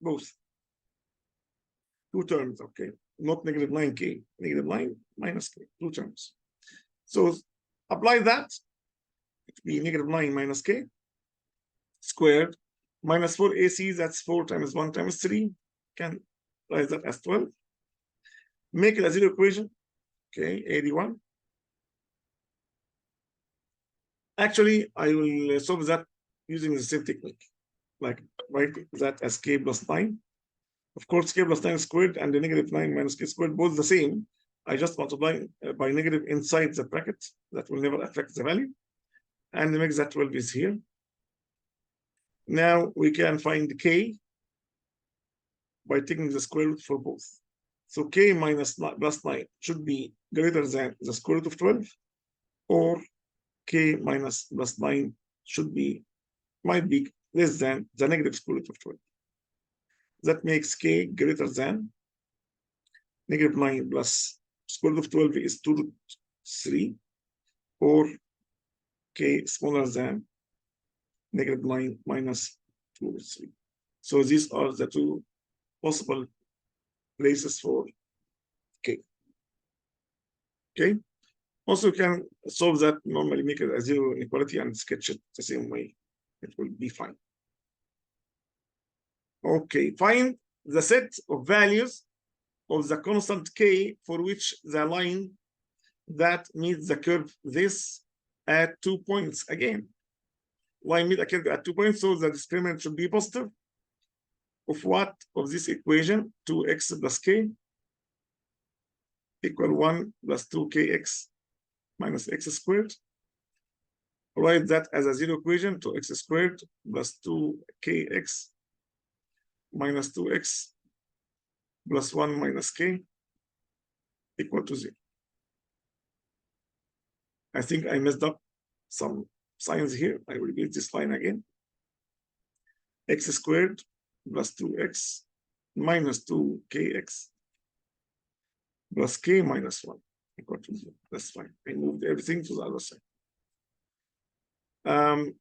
Both. 2 terms, okay. Not negative 9K, negative 9 minus K, 2 terms. So apply that. It will be negative 9 minus K squared minus 4AC, that's 4 times 1 times 3. Can write that as 12. Make it a zero equation. Okay, 81. Actually, I will solve that using the same technique, like write that as k plus 9. Of course, k plus 9 squared and the negative 9 minus k squared, both the same. I just multiply by negative inside the bracket. That will never affect the value. And make that 12 is here. Now we can find k by taking the square root for both. So k minus plus 9 should be greater than the square root of 12, or k minus plus 9 might be less than the negative square root of 12. That makes k greater than negative 9 plus square root of 12 is 2 root 3, or k smaller than negative 9 minus 2 root 3. So these are the two possible places for k. Okay. Also, you can solve that normally, make it a zero inequality and sketch it the same way. It will be fine. Okay, find the set of values of the constant k for which the line that meets the curve this at 2 points. Again, line meet a curve at 2 points, so the discriminant should be positive. Of what? Of this equation, 2x plus k equal 1 plus 2kx minus x squared. Write that as a zero equation, 2x squared plus 2kx minus 2x plus 1 minus k equal to 0. I think I messed up some signs here. I will repeat this line again. X squared plus 2x minus 2kx plus k minus 1 equal to 0. That's fine. I moved everything to the other side.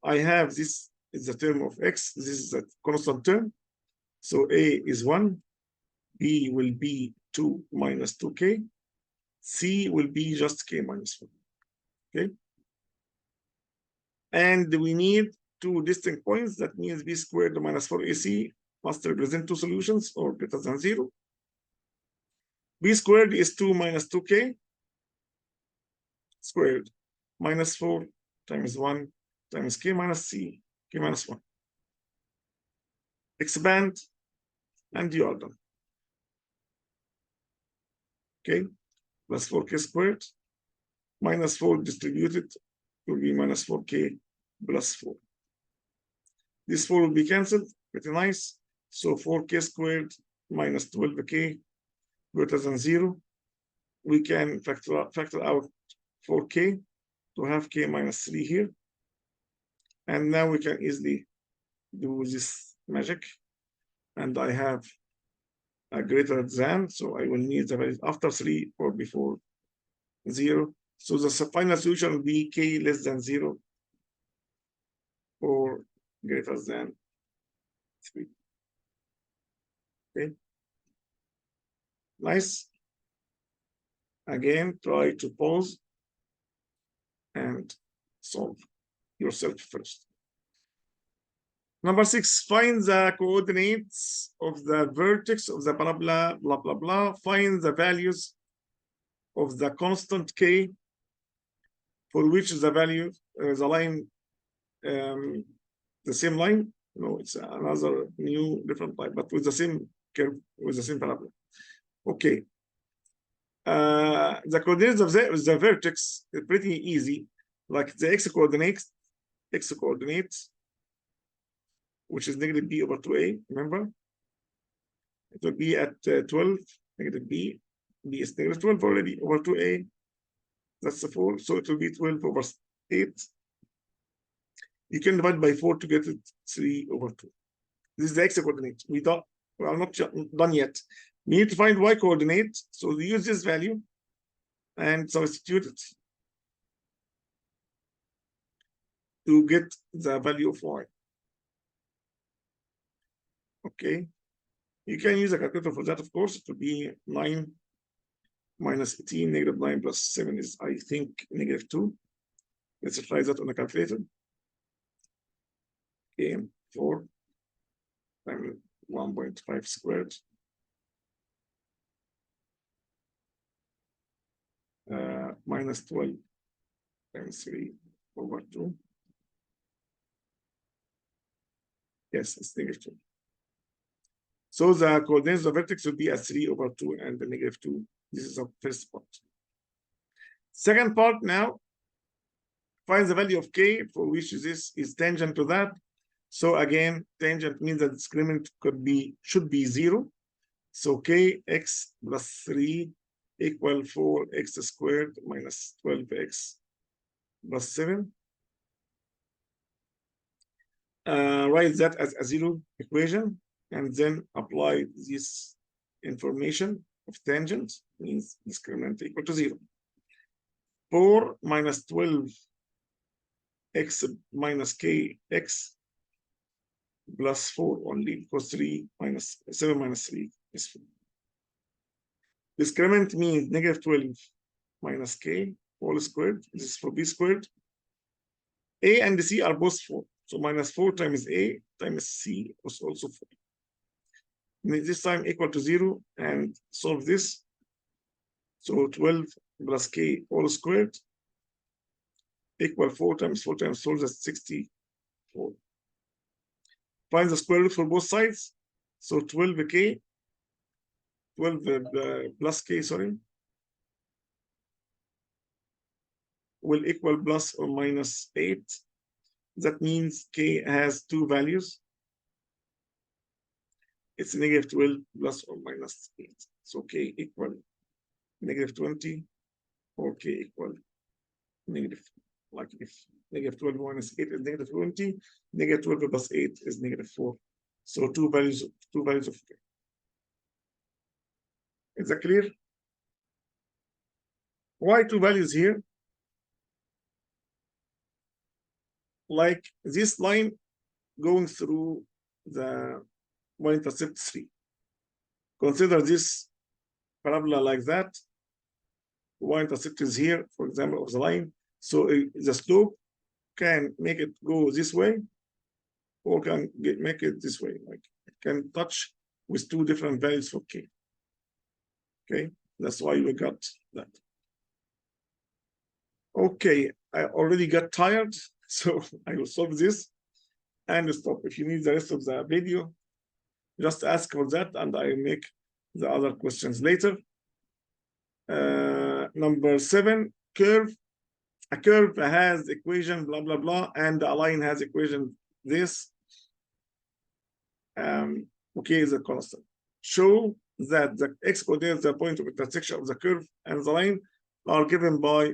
I have this is the term of x. This is a constant term. So a is 1, b will be 2 minus 2k, c will be just k minus 1. Okay. And we need two distinct points. That means b squared minus 4ac must represent two solutions or greater than 0. B squared is 2 minus 2k squared minus 4 times 1 times k minus c, k minus 1. Expand, and you are done. Okay, plus 4k squared minus 4 distributed will be minus 4k plus 4. This 4 will be cancelled, pretty nice. So 4k squared minus 12k greater than 0. We can factor out 4k to have k minus 3 here. And now we can easily do this magic. And I have a greater than, so I will need the values after 3 or before 0. So the final solution will be k less than 0 or greater than 3. Okay. Nice. Again, try to pause and solve yourself first. Number 6, find the coordinates of the vertex of the parabola, blah, blah, blah. Find the values of the constant k for which the value, the line, the same line. No, it's another new different line, but with the same curve, with the same parabola. Okay. The coordinates of the vertex is pretty easy. Like the x coordinate, which is negative b over 2a, remember? It will be at 12, negative b. B is negative 12 already over 2a. That's the 4, so it will be 12 over 8. You can divide by 4 to get it 3 over 2. This is the x coordinate. We are not done yet. We need to find y coordinate, so we use this value and substitute it to get the value of y. Okay, you can use a calculator for that, of course. It will be 9 minus 18, negative 9 plus 7 is, I think, negative 2. Let's try that on a calculator. Okay, 4 times 1.5 squared. Minus 12 times 3 over 2. Yes, it's -2. So the coordinates of the vertex will be a 3/2 and the -2. This is the first part. Second part now, find the value of k for which this is tangent to that. So again, tangent means that discriminant should be 0. So kx plus 3 equal 4x squared minus 12x plus 7. Write that as a 0 equation and then apply this information of tangent, means discriminant equal to 0. 4 minus 12x minus kx plus 4 only, because 7 minus 3 is 4. Discriminant means -12 minus k all squared. This is for b squared. A and c are both 4. So -4 times a times c was also 4. This time equal to 0 and solve this. So 12 plus k all squared equal 4 times 4 times 4, that's 64. Find the square root for both sides. So 12 plus k, sorry, will equal plus or minus 8. That means k has two values. It's -12 plus or minus 8. So k equal -20 or k equal negative. Like if -12 minus 8 is -20, -12 plus 8 is -4. So two values of k. Is that clear? Why two values here? Like this line going through the y-intercept 3. Consider this parabola like that. Y-intercept is here, for example, of the line. So the slope can make it go this way or can make it this way. Like it can touch with two different values for k. Okay, that's why we got that. Okay, I already got tired, so I will solve this and stop. If you need the rest of the video, just ask for that and I will make the other questions later. Number 7, curve. A curve has equation blah blah blah, and a line has equation this. Okay, is a constant. Show that the x coordinates, the point of intersection of the curve and the line, are given by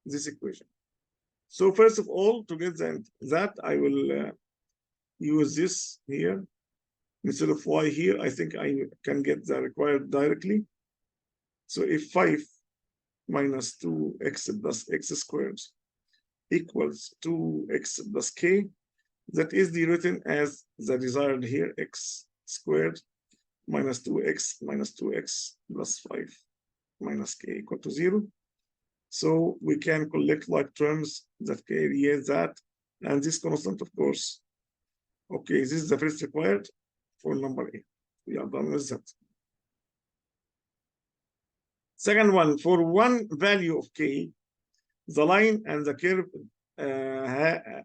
this equation. So first of all, to get that, I will use this here instead of y here. I think I can get the required directly. So if 5 minus 2x plus x squared equals 2x plus k, that is written as the desired here, x squared minus 2x plus 5 minus k equal to 0. So we can collect like terms that carry that, and this constant, of course. Okay, this is the first required for number 8. We are done with that. Second one, for one value of k, the line and the curve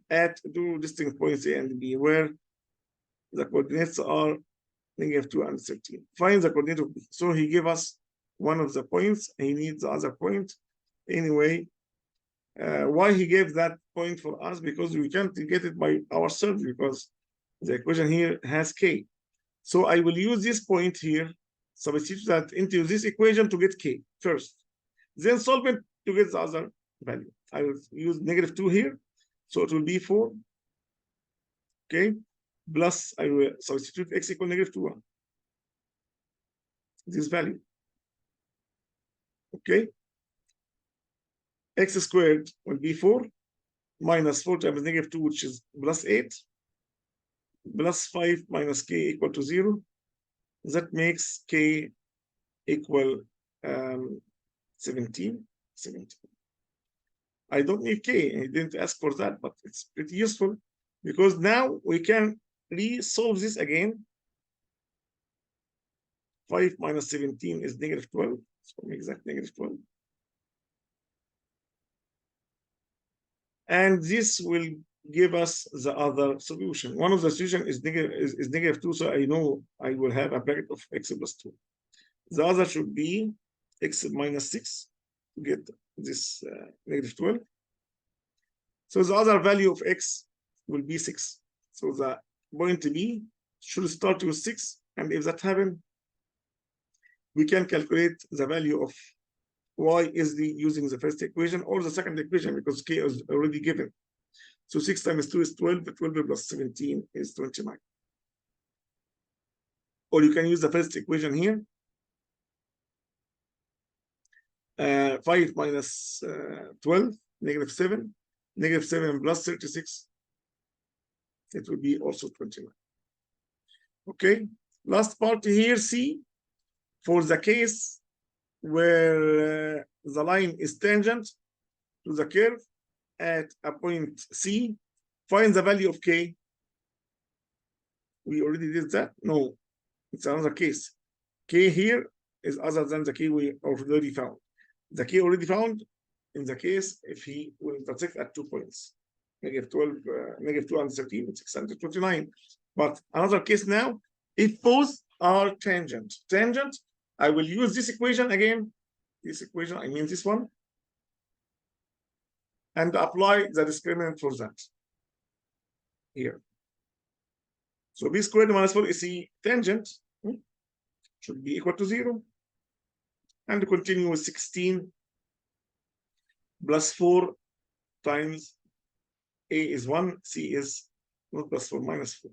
at two distinct points A and B, where the coordinates are -2 and 13. Find the coordinate of B. So he gave us one of the points, he needs the other point. Anyway, why he gave that point for us? Because we can't get it by ourselves, because the equation here has k. So I will use this point here, substitute that into this equation to get k first, then solve it to get the other value. I will use -2 here, so it will be 4. Okay, plus I will substitute x equal -2, this value. Okay, x squared will be 4 minus 4 times -2, which is plus 8, plus 5 minus k equal to 0. That makes k equal 17. I don't need k, I didn't ask for that, but it's pretty useful because now we can resolve this again. 5 minus 17 is -12, so exact -12. And this will give us the other solution. One of the solution is -2, so I know I will have a bracket of x plus 2. The other should be x minus 6 to get this -12. So the other value of x will be 6. So the point B should start with 6. And if that happens, we can calculate the value of y easily using the first equation or the second equation because k is already given. So 6 times 2 is 12, 12 plus 17 is 29. Or you can use the first equation here. 5 minus 12, -7. -7 plus 36. It will be also 29. Okay. Last part here, C. For the case where the line is tangent to the curve at a point C, find the value of K. We already did that? No, it's another case. K here is other than the K we already found. The K already found in the case if he will intersect at 2 points, -12, -2 and 13, 629. But another case now, if both are tangent. Tangent, I will use this equation again. This equation, I mean this one, and apply the discriminant for that here. So b squared minus 4ac tangent should be equal to 0. And continue with 16 plus 4 times a is 1, c is not plus 4, minus 4.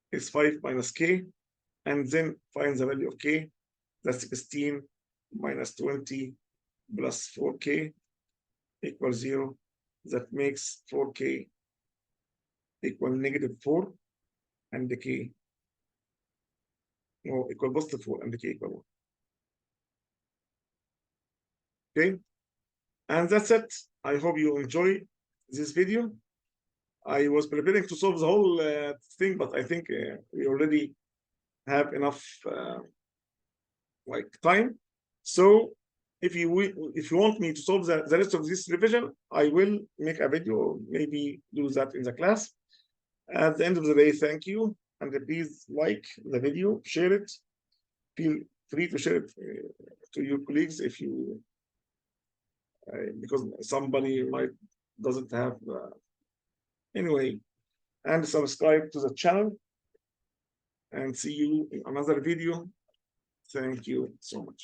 Is 5 minus k, and then find the value of k. That's 16 minus 20 plus 4k equals 0. That makes 4k equal -4, and the k equal positive 4, and the k equal 1. Okay, and that's it. I hope you enjoy this video. I was preparing to solve the whole thing, but I think we already have enough time. So if you want me to solve the rest of this revision, I will make a video, or maybe do that in the class. At the end of the day, thank you, and please like the video, share it. Feel free to share it to your colleagues if you because somebody doesn't have anyway, and subscribe to the channel, and see you in another video. Thank you so much.